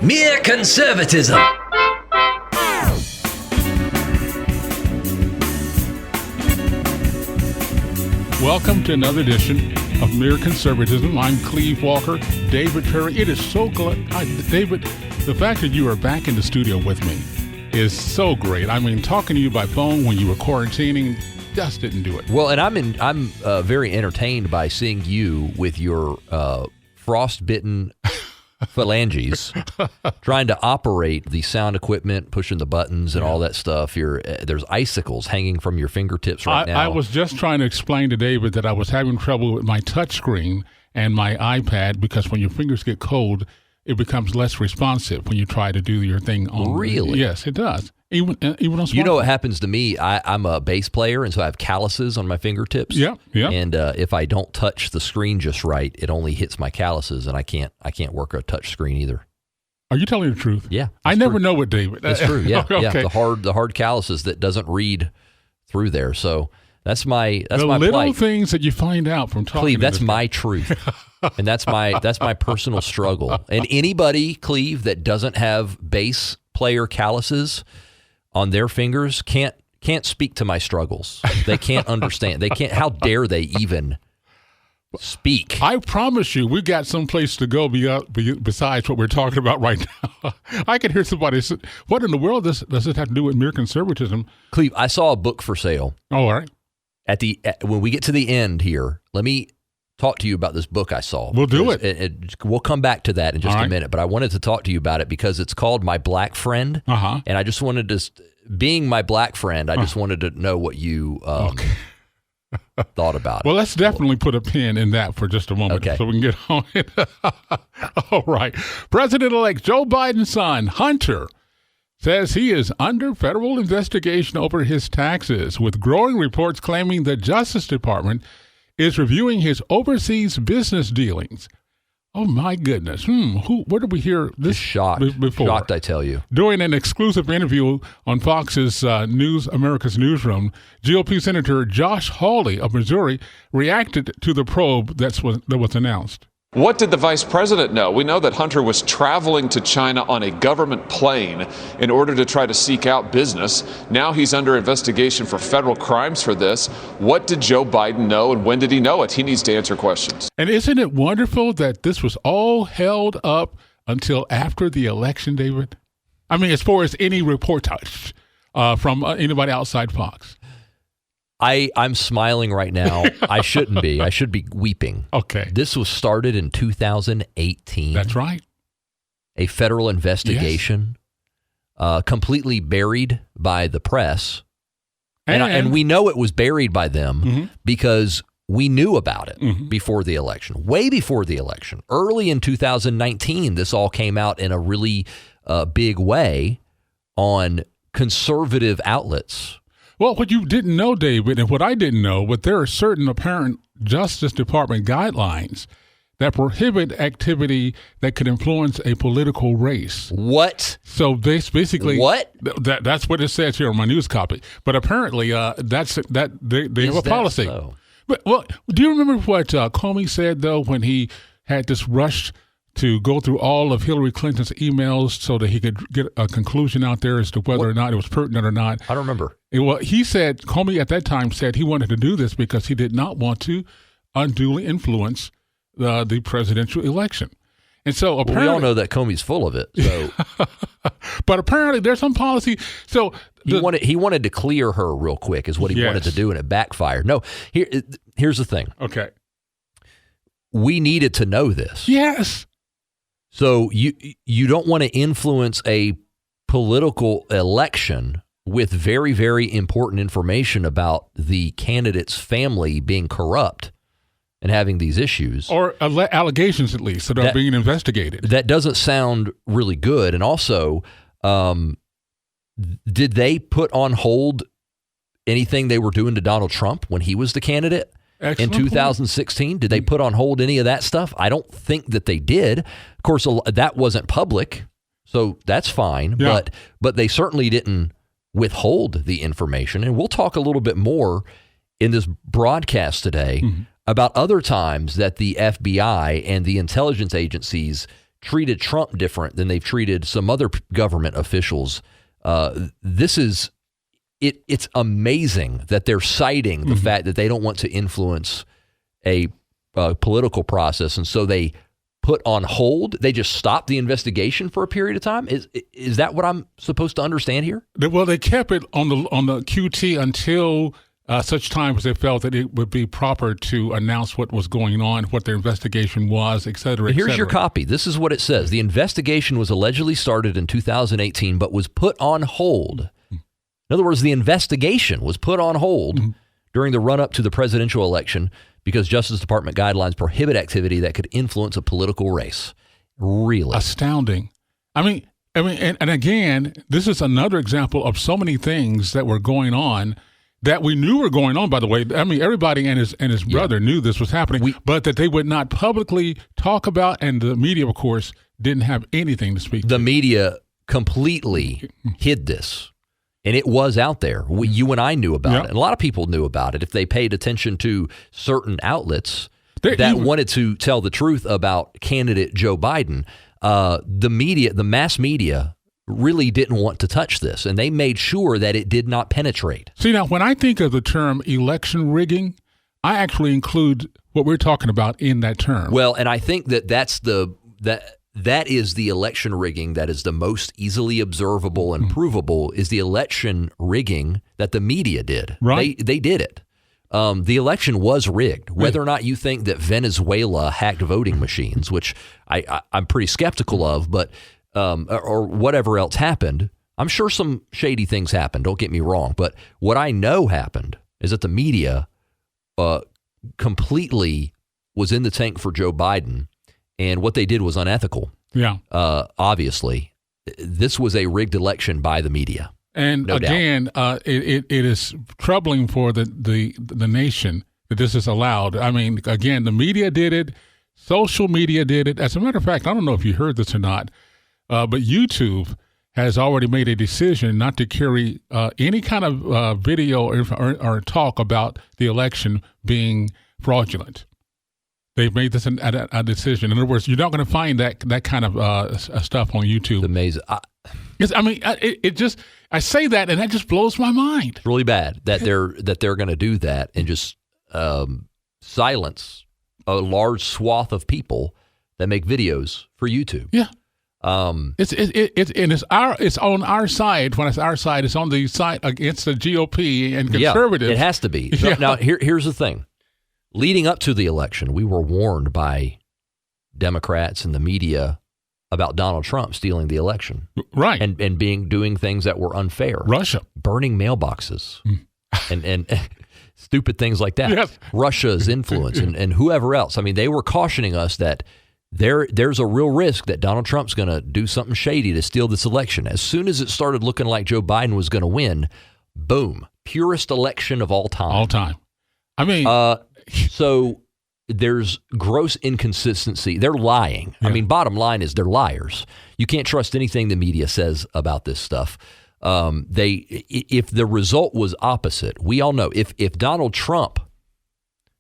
Mere conservatism. Welcome to another edition of Mere Conservatism. I'm Cleve Walker, David Perry. It is so good. David, the fact that you are back in the studio with me is so great. I mean, talking to you by phone when you were quarantining just didn't do it. Well, and I'm very entertained by seeing you with your frostbitten phalanges trying to operate the sound equipment, pushing the buttons and all that stuff. There's icicles hanging from your fingertips right now. I was just trying to explain to David that I was having trouble with my touchscreen and my iPad because when your fingers get cold, it becomes less responsive when you try to do your thing on. Really? Yes, it does. Even on smartphone. You know what happens to me? I'm a bass player, and so I have calluses on my fingertips. Yeah. And if I don't touch the screen just right, it only hits my calluses, and I can't work a touch screen either. Are you telling the truth? Yeah. I never know with David. That's true. Yeah. Okay. Yeah. The hard calluses that doesn't read through there. So that's my little plight. things that you find out from talking. Cleve, to that's this my guy. truth, and that's my personal struggle. And anybody, Cleve, that doesn't have bass player calluses on their fingers can't speak to my struggles. They can't understand. They can't. How dare they even speak? I promise you, we got some place to go besides what we're talking about right now. I can hear somebody say, "What in the world does this have to do with mere conservatism?" Cleve, I saw a book for sale. Oh, all right. When we get to the end here, let me talk to you about this book I saw. We'll do it. We'll come back to that in just All a right. minute, but I wanted to talk to you about it because it's called My Black Friend. Uh-huh. And I just wanted to, being my black friend, I just wanted to know what you thought about it. Well, let's definitely put a pin in that for just a moment Okay. so we can get on it. All right. President-elect Joe Biden's son, Hunter, says he is under federal investigation over his taxes, with growing reports claiming the Justice Department is reviewing his overseas business dealings. Oh, my goodness. Where did we hear this Shocked. before? Shocked, I tell you. During an exclusive interview on Fox's America's Newsroom, GOP Senator Josh Hawley of Missouri reacted to the probe that was announced. What did the vice president know? We know that Hunter was traveling to China on a government plane in order to try to seek out business. Now he's under investigation for federal crimes for this. What did Joe Biden know, and when did he know it? He needs to answer questions. And isn't it wonderful that this was all held up until after the election, David? I mean, as far as any reportage from anybody outside Fox. I'm smiling right now. I shouldn't be. I should be weeping. Okay. This was started in 2018. That's right. A federal investigation, completely buried by the press. And we know it was buried by them because we knew about it before the election, way before the election. Early in 2019, this all came out in a really big way on conservative outlets. Well, what you didn't know, David, and what I didn't know, but there are certain apparent Justice Department guidelines that prohibit activity that could influence a political race. What? So basically, what? That's what it says here on my news copy. But apparently, they have a policy. So? But well, do you remember what Comey said though when he had this rush to go through all of Hillary Clinton's emails so that he could get a conclusion out there as to whether or not it was pertinent or not? I don't remember. Well, Comey at that time said he wanted to do this because he did not want to unduly influence the presidential election. And so apparently, we all know that Comey's full of it. So, but apparently there's some policy. So he wanted to clear her real quick is what he wanted to do, and it backfired. No, here's the thing. Okay. We needed to know this. Yes. So you don't want to influence a political election with very, very important information about the candidate's family being corrupt and having these issues. Or allegations, at least, that are being investigated. That doesn't sound really good. And also, did they put on hold anything they were doing to Donald Trump when he was the candidate? Excellent in 2016? Did they put on hold any of that stuff? I don't think that they did. Of course, that wasn't public, so that's fine. Yeah. But they certainly didn't withhold the information. And we'll talk a little bit more in this broadcast today about other times that the FBI and the intelligence agencies treated Trump different than they've treated some other government officials. It's amazing that they're citing the fact that they don't want to influence a political process, and so they put on hold. They just stopped the investigation for a period of time. Is that what I'm supposed to understand here? Well, they kept it on the QT until such time as they felt that it would be proper to announce what was going on, what their investigation was, et cetera, et Here's cetera. your copy. This is what it says. The investigation was allegedly started in 2018, but was put on hold. In other words, the investigation was put on hold during the run-up to the presidential election because Justice Department guidelines prohibit activity that could influence a political race. Really? Astounding. I mean, and again, this is another example of so many things that were going on that we knew were going on, by the way. I mean, everybody and his brother knew this was happening, but that they would not publicly talk about, and the media, of course, didn't have anything to speak to. The media completely hid this, and it was out there. You and I knew about it, and a lot of people knew about it if they paid attention to certain outlets that wanted to tell the truth about candidate Joe Biden. The media, the mass media, really didn't want to touch this, and they made sure that it did not penetrate. See, now, when I think of the term election rigging, I actually include what we're talking about in that term. Well, and I think that is the election rigging that is the most easily observable and provable is the election rigging that the media did. Right. They did it. The election was rigged. Whether or not you think that Venezuela hacked voting machines, which I'm pretty skeptical of, but or whatever else happened, I'm sure some shady things happened. Don't get me wrong. But what I know happened is that the media completely was in the tank for Joe Biden, and what they did was unethical. Yeah. Obviously, this was a rigged election by the media. And no again, it is troubling for the nation that this is allowed. I mean, again, the media did it. Social media did it. As a matter of fact, I don't know if you heard this or not, but YouTube has already made a decision not to carry any kind of video or talk about the election being fraudulent. They've made this a decision. In other words, you're not going to find that kind of stuff on YouTube. Amazing. I say that, and that just blows my mind. It's really bad that they're going to do that and just silence a large swath of people that make videos for YouTube. Yeah. It's on our side. When it's our side, it's on the side against the GOP and conservatives. Yeah, it has to be. Yeah. Now, here's the thing. Leading up to the election, we were warned by Democrats and the media about Donald Trump stealing the election. Right. And doing things that were unfair. Russia. Burning mailboxes and stupid things like that. Yes. Russia's influence and whoever else. I mean, they were cautioning us that there's a real risk that Donald Trump's going to do something shady to steal this election. As soon as it started looking like Joe Biden was going to win, boom, purest election of all time. All time. I mean, so there's gross inconsistency. They're lying. Yeah. I mean, bottom line is they're liars. You can't trust anything the media says about this stuff. If the result was opposite, we all know if Donald Trump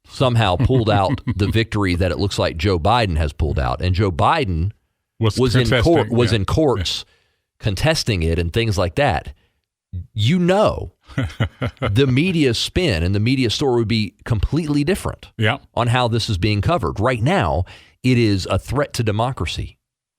somehow pulled out the victory that it looks like Joe Biden has pulled out, and Joe Biden was in courts contesting it and things like that, the media spin and the media story would be completely different on how this is being covered. Right now, it is a threat to democracy.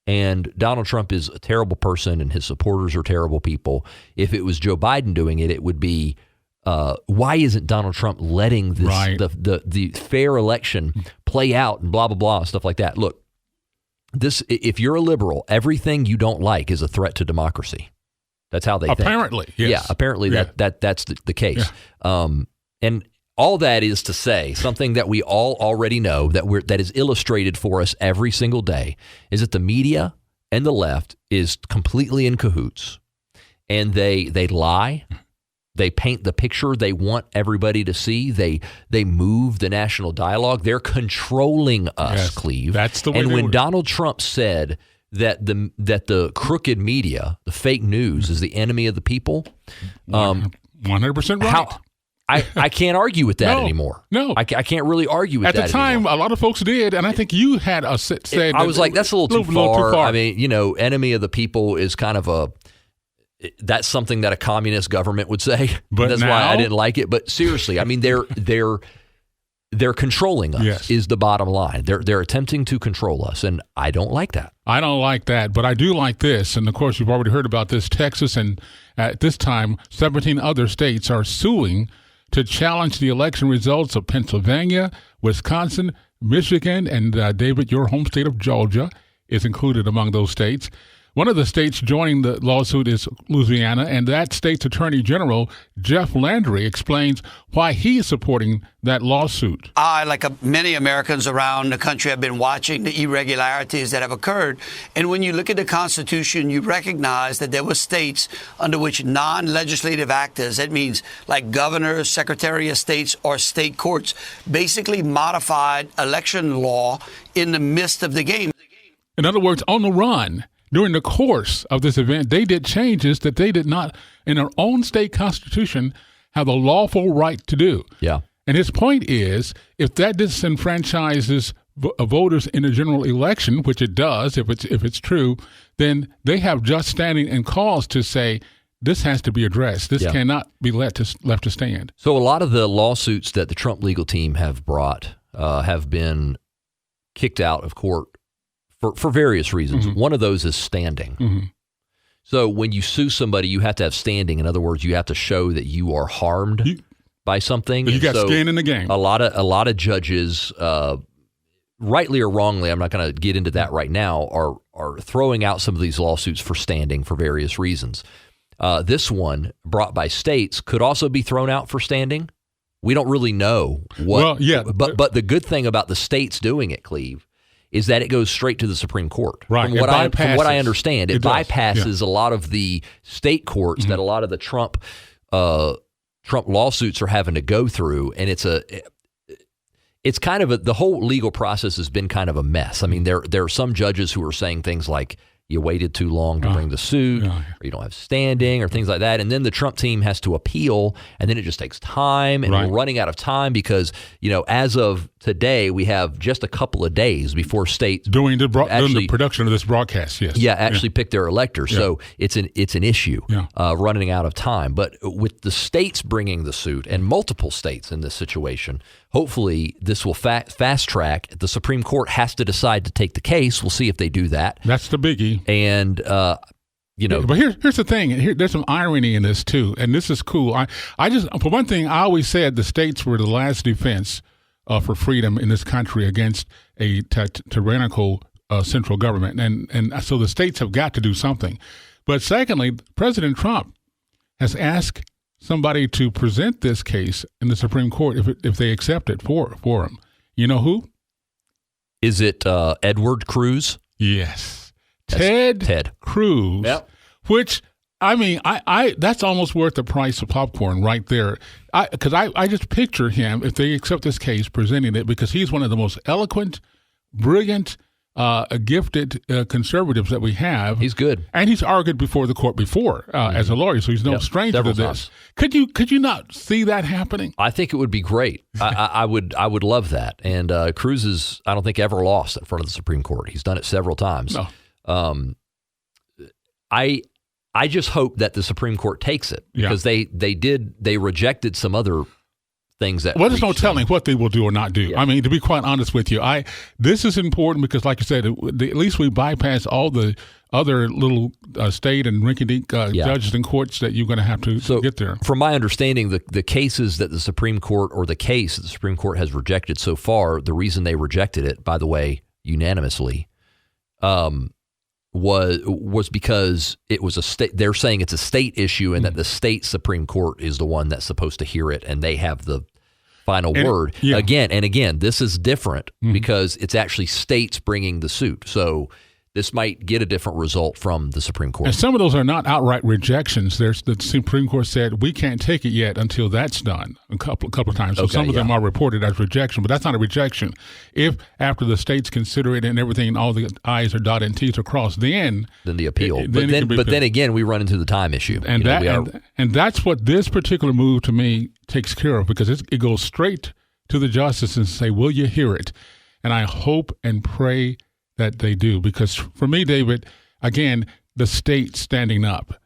And Donald Trump is a terrible person and his supporters are terrible people. If it was Joe Biden doing it, it would be, why isn't Donald Trump letting this the fair election play out and blah, blah, blah, stuff like that? Look, if you're a liberal, everything you don't like is a threat to democracy. That's how they think. Apparently, yes. Yeah, apparently that's the case. Yeah. And all that is to say, something that we all already know that is illustrated for us every single day is that the media and the left is completely in cahoots, and they lie. They paint the picture they want everybody to see. They move the national dialogue. They're controlling us, Cleve. That's the way. And when Donald Trump said that the crooked media, the fake news, is the enemy of the people, 100% right. I can't argue with that anymore. No. I can't really argue with that At the time, anymore. a lot of folks did, and I think you had said I was like, that's a little too far. I mean, enemy of the people is kind of that's something that a communist government would say. But that's why I didn't like it. But seriously, I mean, they're controlling us. Yes. Is the bottom line. They're attempting to control us, and I don't like that. I don't like that, but I do like this. And of course, you've already heard about this. Texas and at this time, 17 other states are suing to challenge the election results of Pennsylvania, Wisconsin, Michigan, and David, your home state of Georgia is included among those states. One of the states joining the lawsuit is Louisiana, and that state's Attorney General, Jeff Landry, explains why he is supporting that lawsuit. I, like many Americans around the country, have been watching the irregularities that have occurred. And when you look at the Constitution, you recognize that there were states under which non-legislative actors, that means like governors, secretary of states, or state courts, basically modified election law in the midst of the game. In other words, on the run. During the course of this event, they did changes that they did not, in their own state constitution, have the lawful right to do. Yeah. And his point is, if that disenfranchises voters in a general election, which it does, if it's true, then they have just standing and cause to say this has to be addressed. This cannot be left to stand. So a lot of the lawsuits that the Trump legal team have brought have been kicked out of court for various reasons. Mm-hmm. One of those is standing. Mm-hmm. So when you sue somebody, you have to have standing. In other words, you have to show that you are harmed by something. You got skin in the game. A lot of judges, rightly or wrongly, I'm not going to get into that right now, are throwing out some of these lawsuits for standing for various reasons. This one, brought by states, could also be thrown out for standing. We don't really know what. Well, yeah, but the good thing about the states doing it, Cleve, is that it goes straight to the Supreme Court. Right. From what I understand, it bypasses a lot of the state courts that a lot of the Trump lawsuits are having to go through, and it's kind of the whole legal process has been kind of a mess. I mean, there are some judges who are saying things like, you waited too long to bring the suit, or you don't have standing, or things like that. And then the Trump team has to appeal, and then it just takes time, and we're running out of time because, as of today, we have just a couple of days before states doing the production of this broadcast. Yes, pick their electors. So it's an issue, running out of time. But with the states bringing the suit, and multiple states in this situation, hopefully this will fast track. The Supreme Court has to decide to take the case. We'll see if they do that. That's the biggie. And but here's the thing. There's some irony in this too, and this is cool. I just, for one thing, I always said the states were the last defense for freedom in this country against a tyrannical central government, and so the states have got to do something. But secondly, President Trump has asked somebody to present this case in the Supreme Court if they accept it for him. You know who? Is it Edward Cruz? Yes. Ted Cruz, which, I mean, I that's almost worth the price of popcorn right there. Because I just picture him, if they accept this case, presenting it, because he's one of the most eloquent, brilliant, gifted conservatives that we have. He's good. And he's argued before the court as a lawyer, so he's no stranger to this. Could you not see that happening? I think it would be great. I would love that. And Cruz is, I don't think, ever lost in front of the Supreme Court. He's done it several times. No. I just hope that the Supreme Court takes it, because they rejected some other things that. Well, there's no telling what they will do or not do. Yeah. I mean, to be quite honest with you, this is important because, like you said, at least we bypass all the other little state and rinky-dink judges and courts that you're going to have to get there. From my understanding, the cases that the Supreme Court, or the case that the Supreme Court has rejected so far, the reason they rejected it, by the way, unanimously, was because it was a state. They're saying it's a state issue, and that the state Supreme Court is the one that's supposed to hear it, and they have the final word. Again, this is different because it's actually states bringing the suit. So this might get a different result from the Supreme Court. And some of those are not outright rejections. There's the Supreme Court said we can't take it yet until that's done a couple of times. So some of them are reported as rejection, but that's not a rejection. If after the states consider it and everything, and all the I's are dotted and T's are crossed, then the appeal. But then again, we run into the time issue. And and that's what this particular move to me takes care of, because it goes straight to the justice and say, will you hear it? And I hope and pray that they do, because for me, David, again, the state standing up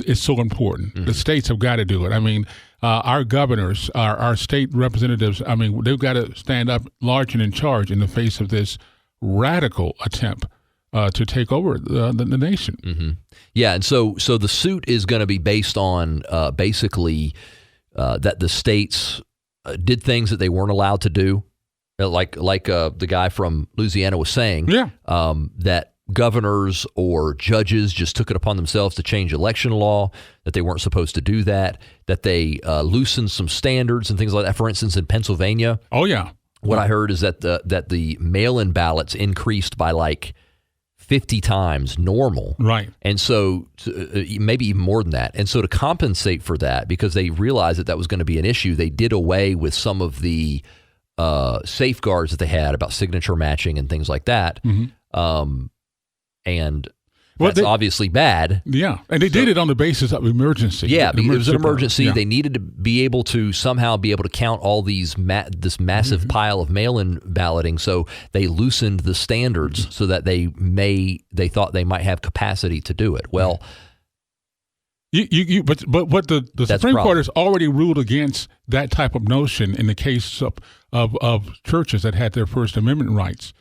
is so important. Mm-hmm. The states have got to do it. I mean, our governors, our state representatives, I mean, they've got to stand up large and in charge in the face of this radical attempt to take over the nation. Mm-hmm. Yeah, and so the suit is going to be based on basically that the states did things that they weren't allowed to do. Like the guy from Louisiana was saying, that governors or judges just took it upon themselves to change election law, that they weren't supposed to do that they loosened some standards and things like that. For instance, in Pennsylvania, what I heard is that the mail-in ballots increased by like 50 times normal. Right. And so maybe even more than that. And so to compensate for that, because they realized that was going to be an issue, they did away with some of the safeguards that they had about signature matching and things like that. Mm-hmm. And that's obviously bad. Yeah. And they did it on the basis of emergency. Yeah, it was an emergency. They needed to be able to somehow be able to count all these this massive mm-hmm. pile of mail-in balloting. So they loosened the standards so that they thought they might have capacity to do it. Well, but what the Supreme Court has already ruled against that type of notion in the case of churches that had their First Amendment rights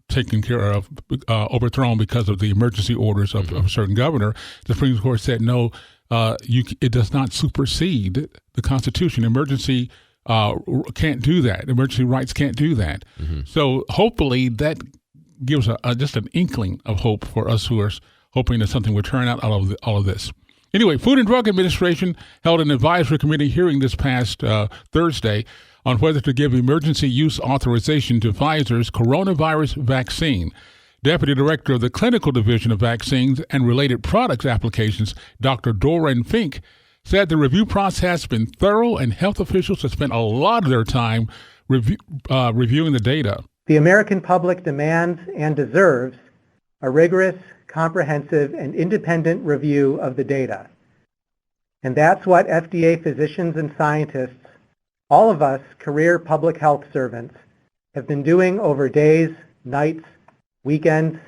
taken care of, overthrown because of the emergency orders of a certain governor. The Supreme Court said no, it does not supersede the Constitution. Emergency can't do that. Emergency rights can't do that. Mm-hmm. So hopefully that gives just an inkling of hope for us who are hoping that something will turn out all of this. Anyway, Food and Drug Administration held an advisory committee hearing this past Thursday on whether to give emergency use authorization to Pfizer's coronavirus vaccine. Deputy Director of the Clinical Division of Vaccines and Related Products Applications, Dr. Doran Fink, said the review process has been thorough and health officials have spent a lot of their time reviewing the data. The American public demands and deserves a rigorous, comprehensive, and independent review of the data. And that's what FDA physicians and scientists, all of us career public health servants, have been doing over days, nights, weekends,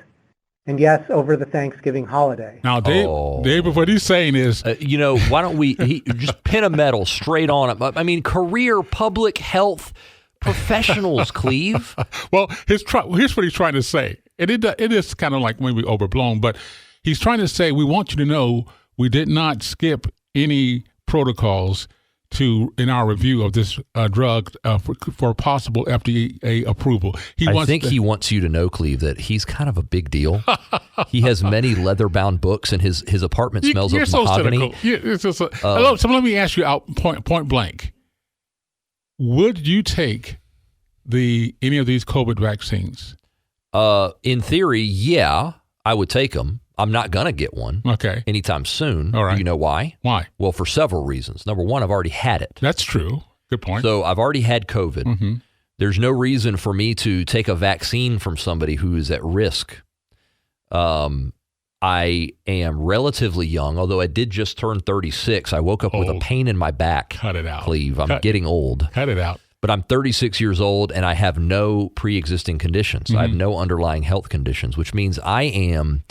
and yes, over the Thanksgiving holiday. Now, David, what he's saying is... why don't we just pin a medal straight on it? I mean, career public health professionals, Cleve. Well, here's what he's trying to say. And it is kind of like maybe overblown, but he's trying to say, we want you to know we did not skip any protocols in our review of this drug for possible FDA approval. He wants you to know, Cleve, that he's kind of a big deal. He has many leather-bound books, and his apartment smells of mahogany. So let me ask you out point blank. Would you take any of these COVID vaccines? In theory, yeah, I would take them. I'm not going to get one anytime soon. All right. Do you know why? Why? Well, for several reasons. Number one, I've already had it. That's true. Good point. So I've already had COVID. Mm-hmm. There's no reason for me to take a vaccine from somebody who is at risk. I am relatively young, although I did just turn 36. I woke up with a pain in my back. Cut it out. Cleve. I'm getting old. Cut it out. But I'm 36 years old, and I have no pre-existing conditions. Mm-hmm. I have no underlying health conditions, which means I am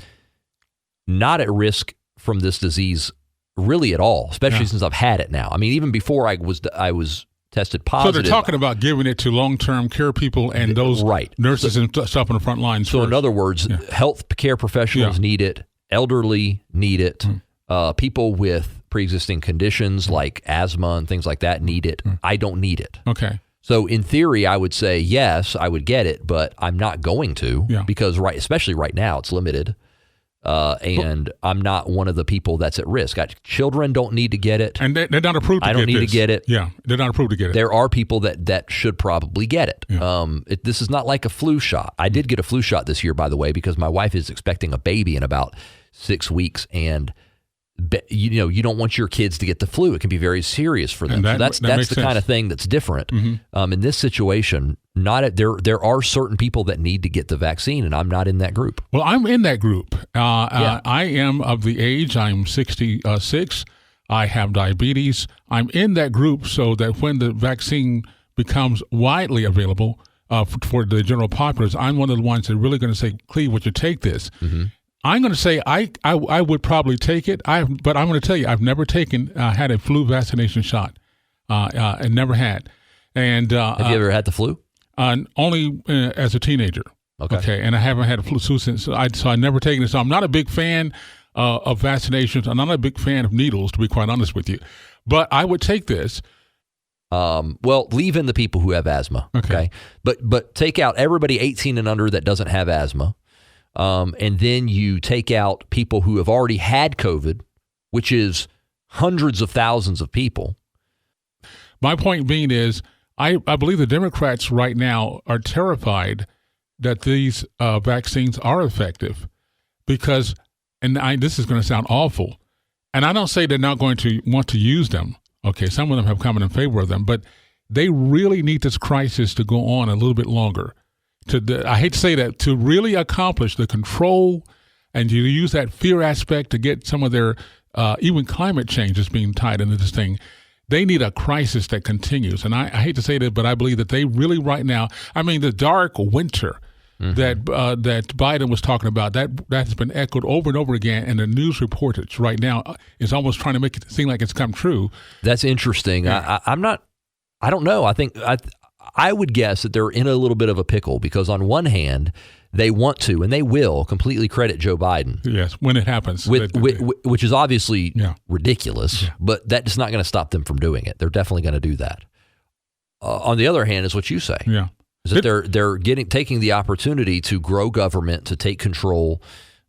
not at risk from this disease really at all, especially since I've had it now. I mean, even before I was tested positive. So they're talking about giving it to long-term care people and those nurses and stuff on the front lines. So in other words, health care professionals need it, elderly need it, people with pre-existing conditions like asthma and things like that need it. I don't need it. Okay. So in theory, I would say, yes, I would get it, but I'm not going to because especially right now, it's limited. and I'm not one of the people that's at risk. Children don't need to get it. And they're not approved to get it. I don't need to get it. Yeah, they're not approved to get it. There are people that should probably get it. Yeah. This is not like a flu shot. I did get a flu shot this year, by the way, because my wife is expecting a baby in about 6 weeks, and you don't want your kids to get the flu. It can be very serious for them. So that's the kind of thing that's different. Mm-hmm. In this situation, there are certain people that need to get the vaccine, and I'm not in that group. Well, I'm in that group. I am of the age. I'm 66. I have diabetes. I'm in that group so that when the vaccine becomes widely available for the general populace, I'm one of the ones that are really going to say, Cleve, would you take this? Mm-hmm. I'm going to say I would probably take it, but I'm going to tell you, I've never had a flu vaccination shot. I never had. And have you ever had the flu? Only as a teenager. Okay. And I haven't had a flu since, so I never taken it. So I'm not a big fan of vaccinations. I'm not a big fan of needles, to be quite honest with you. But I would take this. Well, leave in the people who have asthma. Okay. But take out everybody 18 and under that doesn't have asthma. And then you take out people who have already had COVID, which is hundreds of thousands of people. My point being is, I believe the Democrats right now are terrified that these vaccines are effective because, this is going to sound awful, and I don't say they're not going to want to use them. Okay, some of them have come in favor of them, but they really need this crisis to go on a little bit longer. I hate to say that, to really accomplish the control and to use that fear aspect to get some of their, even climate change is being tied into this thing. They need a crisis that continues. And I hate to say that, but I believe that they really right now, the dark winter that Biden was talking about, that has been echoed over and over again. And the news reportage right now is almost trying to make it seem like it's come true. That's interesting. Yeah. I don't know. I would guess that they're in a little bit of a pickle because on one hand, they want to, and they will, completely credit Joe Biden. Yes, when it happens. Which is obviously ridiculous, but that's not going to stop them from doing it. They're definitely going to do that. On the other hand, is what you say. Yeah. Is that they're taking the opportunity to grow government, to take control.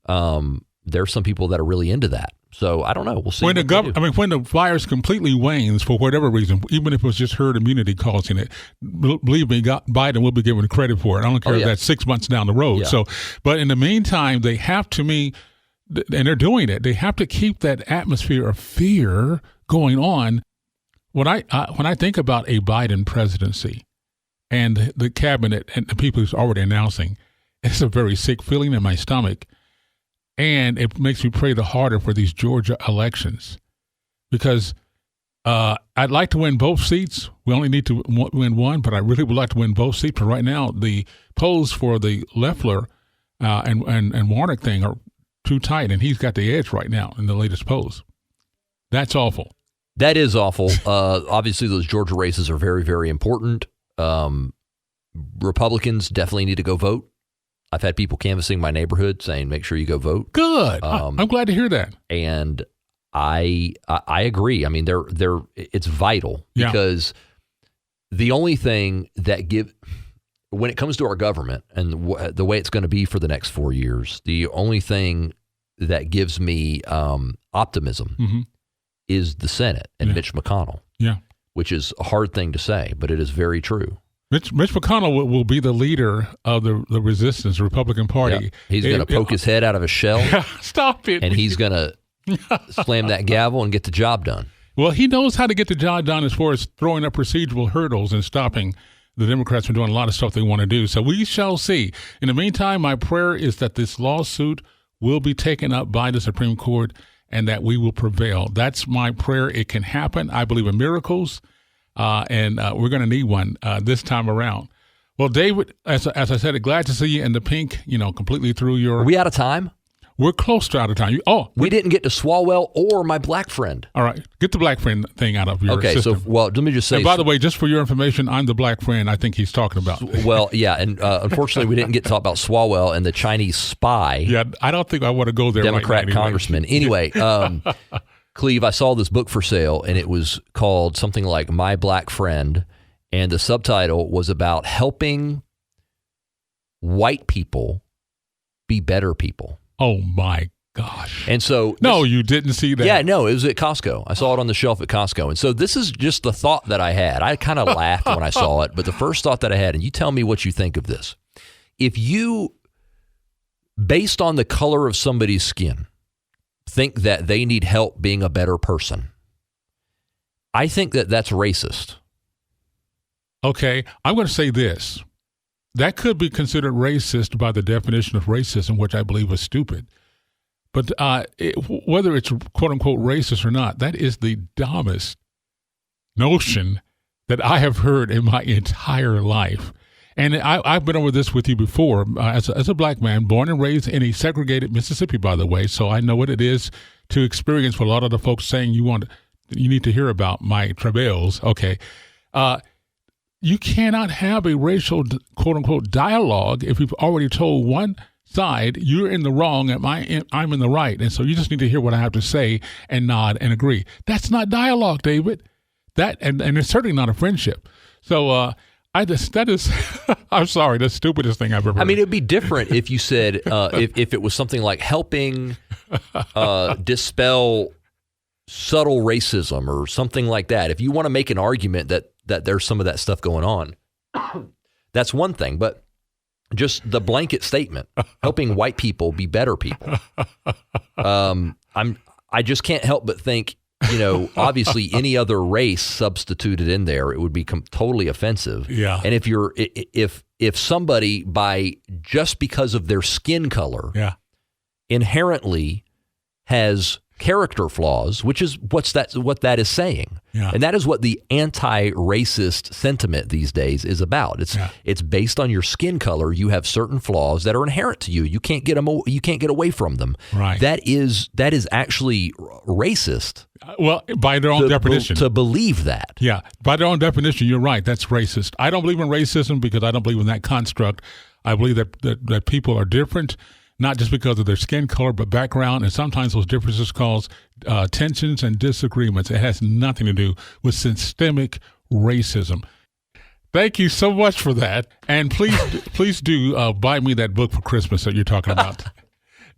There's some people that are really into that. So I don't know. We'll see. When the virus completely wanes for whatever reason, even if it was just herd immunity causing it, believe me, Biden will be given credit for it. I don't care if that's 6 months down the road. Yeah. So, but in the meantime, they have and they're doing it. They have to keep that atmosphere of fear going on. When I think about a Biden presidency and the cabinet and the people who's already announcing, it's a very sick feeling in my stomach. And it makes me pray the harder for these Georgia elections because I'd like to win both seats. We only need to win one, but I really would like to win both seats. But right now, the polls for the Loeffler and Warnock thing are too tight, and he's got the edge right now in the latest polls. That's awful. That is awful. Obviously, those Georgia races are very, very important. Republicans definitely need to go vote. I've had people canvassing my neighborhood saying, make sure you go vote. Good. I'm glad to hear that. And I agree. It's vital because the only thing that when it comes to our government and the way it's going to be for the next 4 years, the only thing that gives me optimism is the Senate and Mitch McConnell, which is a hard thing to say, but it is very true. Mitch McConnell will be the leader of the resistance, the Republican Party. Yeah. He's going to poke his head out of a shell. Stop it. And he's going to slam that gavel and get the job done. Well, he knows how to get the job done as far as throwing up procedural hurdles and stopping the Democrats from doing a lot of stuff they want to do. So we shall see. In the meantime, my prayer is that this lawsuit will be taken up by the Supreme Court and that we will prevail. That's my prayer. It can happen. I believe in miracles. And we're going to need one this time around. Well, David, as I said, glad to see you in the pink, completely through your... Are we out of time? We're close to out of time. We didn't get to Swalwell or my black friend. All right. Get the black friend thing out of your system. Okay, so, let me just say... And by the way, just for your information, I'm the black friend I think he's talking about. Well, yeah, and unfortunately, we didn't get to talk about Swalwell and the Chinese spy. Yeah, I don't think I want to go there Democrat right now, congressman. Anyway, Cleve, I saw this book for sale, and it was called something like My Black Friend, and the subtitle was about helping white people be better people. Oh, my gosh. And so... No, you didn't see that. Yeah, no, it was at Costco. I saw it on the shelf at Costco. And so this is just the thought that I had. I kind of laughed when I saw it, but the first thought that I had, and you tell me what you think of this. If you, based on the color of somebody's skin, think that they need help being a better person, I think that that's racist. Okay, I'm going to say this. That could be considered racist by the definition of racism, which I believe is stupid. But whether it's quote-unquote racist or not, that is the dumbest notion that I have heard in my entire life. And I've been over this with you before. As a black man, born and raised in a segregated Mississippi, by the way, so I know what it is to experience what a lot of the folks saying you need to hear about my travails. Okay. You cannot have a racial, quote-unquote, dialogue if you've already told one side you're in the wrong and I'm in the right. And so you just need to hear what I have to say and nod and agree. That's not dialogue, David. And it's certainly not a friendship. So that is, I'm sorry, the stupidest thing I've ever heard. I mean, it'd be different if you said, if it was something like helping dispel subtle racism or something like that. If you want to make an argument that there's some of that stuff going on, that's one thing. But just the blanket statement, helping white people be better people. I just can't help but think, obviously any other race substituted in there, it would be totally offensive. Yeah. And if somebody just because of their skin color, inherently has character flaws, which is what that is saying. Yeah. And that is what the anti-racist sentiment these days is about. It's based on your skin color. You have certain flaws that are inherent to you. You can't get them. You can't get away from them. Right. That is actually racist. Well, by their own definition. To believe that. Yeah. By their own definition, you're right. That's racist. I don't believe in racism because I don't believe in that construct. I believe that people are different, not just because of their skin color, but background, and sometimes those differences cause tensions and disagreements. It has nothing to do with systemic racism. Thank you so much for that, and please do buy me that book for Christmas that you're talking about.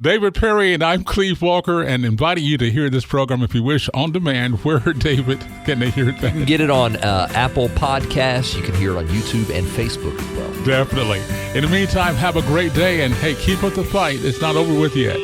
David Perry and I'm Cleve Walker, and inviting you to hear this program if you wish on demand. Where, David, can they hear it? You can get it on Apple Podcasts. You can hear it on YouTube and Facebook as well. Definitely. In the meantime, have a great day, and hey, keep up the fight. It's not over with yet.